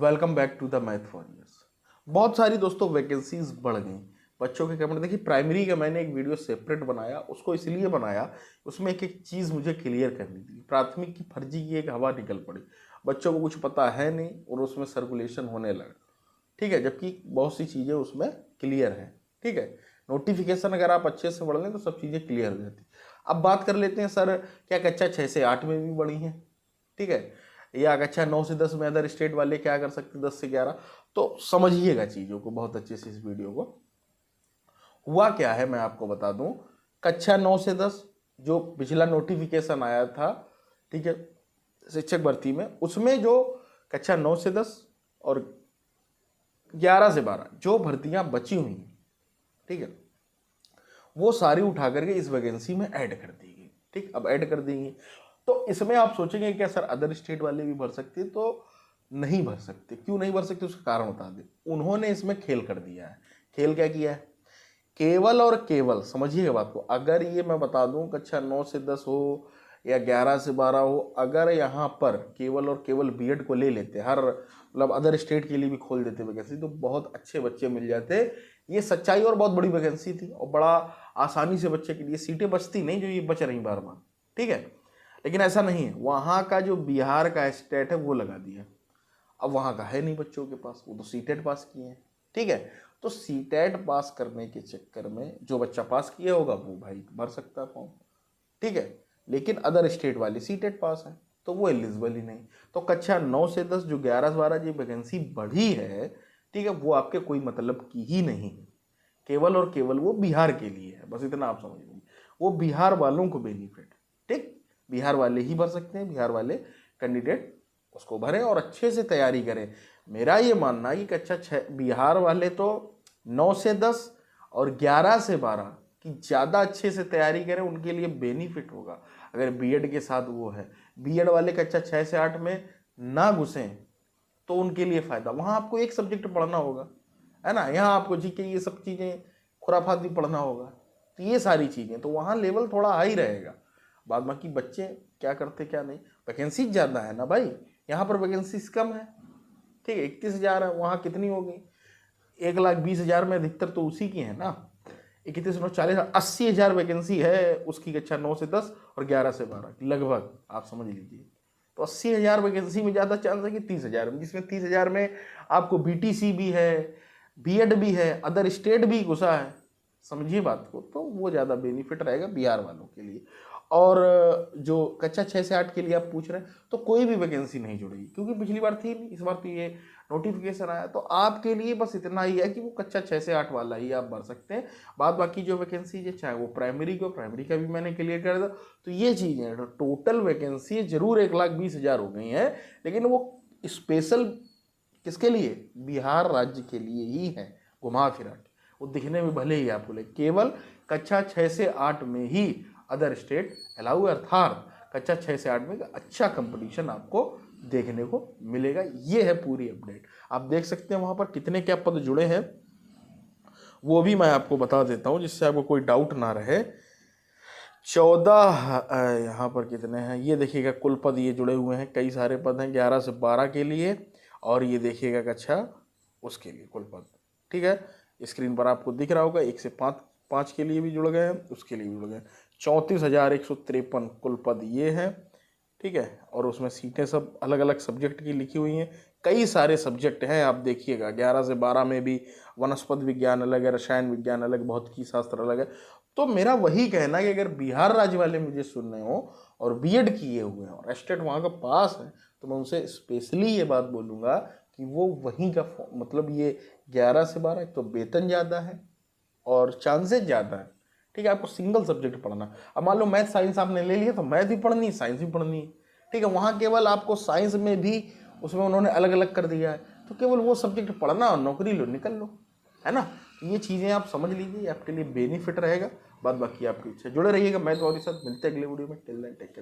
Welcome back to the math for years. बहुत सारी दोस्तों वैकेंसीज बढ़ गई बच्चों के कमेंट। देखिए प्राइमरी का मैंने एक वीडियो सेपरेट बनाया, उसको इसलिए बनाया उसमें एक एक चीज़ मुझे क्लियर करनी थी। प्राथमिक की फर्जी की एक हवा निकल पड़ी, बच्चों को कुछ पता है नहीं और उसमें सर्कुलेशन होने लगा। ठीक है, जबकि बहुत सी चीज़ें उसमें क्लियर हैं। ठीक है, नोटिफिकेशन अगर आप अच्छे से पढ़ लें तो सब चीज़ें क्लियर हो जाती। अब बात कर लेते हैं सर, क्या कक्षा 6 से 8 में भी बढ़ी हैं? ठीक है, या अच्छा 9 से 10 में अदर स्टेट वाले क्या कर सकते 10 से 11। तो समझिएगा चीज़ों को बहुत अच्छे से। इस वीडियो को हुआ क्या है मैं आपको बता दूं। कक्षा 9 से 10 जो पिछला नोटिफिकेशन आया था, ठीक है, शिक्षक भर्ती में, उसमें जो कक्षा 9 से 10 और 11 से 12 जो भर्तियां बची हुई हैं, ठीक है, वो सारी उठा करके इस वैकेंसी में ऐड कर दी गई। ठीक, अब ऐड कर दी गई तो इसमें आप सोचेंगे क्या सर अदर स्टेट वाले भी भर सकते? तो नहीं भर सकते। क्यों नहीं भर सकते उसका कारण बता दें। उन्होंने इसमें खेल कर दिया है। खेल क्या किया है? केवल और केवल समझिएगा बात को, अगर ये मैं बता दूं कक्षा 9 से 10 हो या 11 से 12 हो, अगर यहाँ पर केवल और केवल बीएड को ले लेते, हर मतलब अदर स्टेट के लिए भी खोल देते वैकेंसी, तो बहुत अच्छे बच्चे मिल जाते। ये सच्चाई और बहुत बड़ी वैकेंसी थी और बड़ा आसानी से बच्चे के लिए सीटें बचती नहीं जो ये बच रही बार बार। ठीक है, लेकिन ऐसा नहीं है। वहाँ का जो बिहार का स्टेट है वो लगा दिया। अब वहाँ का है नहीं बच्चों के पास, वो तो सीटेट पास किए हैं। ठीक है, तो सीटेट पास करने के चक्कर में जो बच्चा पास किया होगा वो भाई भर सकता है फॉर्म। ठीक है, लेकिन अदर स्टेट वाले सीटेट पास है तो वो एलिजिबल ही नहीं। तो कक्षा 9 से 10 जो 11 से 12 जो वैकेंसी बढ़ी है, ठीक है, वो आपके कोई मतलब की ही नहीं है। केवल और केवल वो बिहार के लिए है, बस इतना आप समझ लीजिए। वो बिहार वालों को बेनिफिट। ठीक, बिहार वाले ही भर सकते हैं, बिहार वाले कैंडिडेट उसको भरें और अच्छे से तैयारी करें। मेरा ये मानना है कि कक्षा 6 बिहार वाले तो 9 से 10 और 11 से 12 की ज़्यादा अच्छे से तैयारी करें, उनके लिए बेनिफिट होगा। अगर बीएड के साथ वो है, बीएड वाले कक्षा 6 से 8 में ना घुसें तो उनके लिए फ़ायदा। वहाँ आपको एक सब्जेक्ट पढ़ना होगा, है ना, यहाँ आपको जीके ये सब चीज़ें खुराफात भी पढ़ना होगा। तो ये सारी चीज़ें तो वहाँ लेवल थोड़ा हाई रहेगा। बाद बाकी बच्चे क्या करते क्या नहीं, वैकेंसी ज़्यादा है ना भाई, यहाँ पर वैकेंसीज कम है। ठीक है, 31,000 है, वहाँ कितनी होगी? 1,20,000 में अधिकतर तो उसी की है ना। 31,40,000 80,000 वैकेंसी है उसकी कक्षा 9 से 10 और 11 से 12 लगभग, आप समझ लीजिए। तो 80,000 वैकेंसी में ज़्यादा चांस है कि 30,000 में, जिसमें 30,000 में आपको बीटीसी भी है, बीएड भी है, अदर स्टेट भी घुसा है। समझिए बात को, तो वो ज़्यादा बेनिफिट रहेगा बिहार वालों के लिए। और जो कक्षा 6 से 8 के लिए आप पूछ रहे हैं, तो कोई भी वैकेंसी नहीं जुड़ेगी क्योंकि पिछली बार थी नहीं, इस बार तो ये नोटिफिकेशन आया। तो आपके लिए बस इतना ही है कि वो कक्षा 6 से 8 वाला ही आप भर सकते हैं। बाद बाकी जो वैकेंसी है, चाहे वो प्राइमरी को, प्राइमरी का भी मैंने क्लियर कर दिया। तो ये चीज़ें तो टोटल वैकेंसी जरूर 1,20,000 हो गई हैं, लेकिन वो स्पेशल किसके लिए? बिहार राज्य के लिए ही है। घुमा फिरा के वो दिखने में भले ही आपको लगे, केवल कक्षा 6 से 8 में ही अदर स्टेट अलाउ है, अर्थात कक्षा 6 से 8 में अच्छा कंपटीशन आपको देखने को मिलेगा। ये है पूरी अपडेट। आप देख सकते हैं वहाँ पर कितने क्या पद जुड़े हैं, वो भी मैं आपको बता देता हूँ जिससे आपको कोई डाउट ना रहे। 14 यहाँ पर कितने हैं ये देखिएगा, कुल पद ये जुड़े हुए हैं, कई सारे पद हैं 11 से 12 के लिए। और ये देखिएगा कक्षा उसके लिए कुल पद। ठीक है, स्क्रीन पर आपको दिख रहा होगा, 1 से 5 के लिए भी जुड़ गए हैं, उसके लिए भी जुड़ गए हैं। 34,153 कुल पद ये हैं। ठीक है, और उसमें सीटें सब अलग अलग सब्जेक्ट की लिखी हुई हैं। कई सारे सब्जेक्ट हैं, आप देखिएगा 11 से 12 में भी वनस्पत विज्ञान अलग है, रसायन विज्ञान अलग, भौतिकी शास्त्र अलग है। तो मेरा वही कहना है कि अगर बिहार राज्य वाले मुझे सुन रहे हो और बीएड किए हुए हैं और स्टेट वहाँ का पास है, तो मैं उनसे स्पेशली ये बात बोलूँगा कि वो वहीं का मतलब ये 11 से 12 एक तो वेतन ज़्यादा है और चांसेस ज़्यादा है। ठीक है, आपको सिंगल सब्जेक्ट पढ़ना। अब मान लो मैथ साइंस आपने ले लिया तो मैथ भी पढ़नी है, साइंस भी पढ़नी है। ठीक है, वहाँ केवल आपको साइंस में भी उसमें उन्होंने अलग अलग कर दिया है, तो केवल वो सब्जेक्ट पढ़ना और नौकरी लो, निकल लो, है ना। तो ये चीज़ें आप समझ लीजिए, आपके लिए बेनिफिट रहेगा। बाद बाकी आपकी इच्छा। जुड़े रहिएगा मैथ और साथ, मिलते हैं अगले वीडियो में। Till then take care.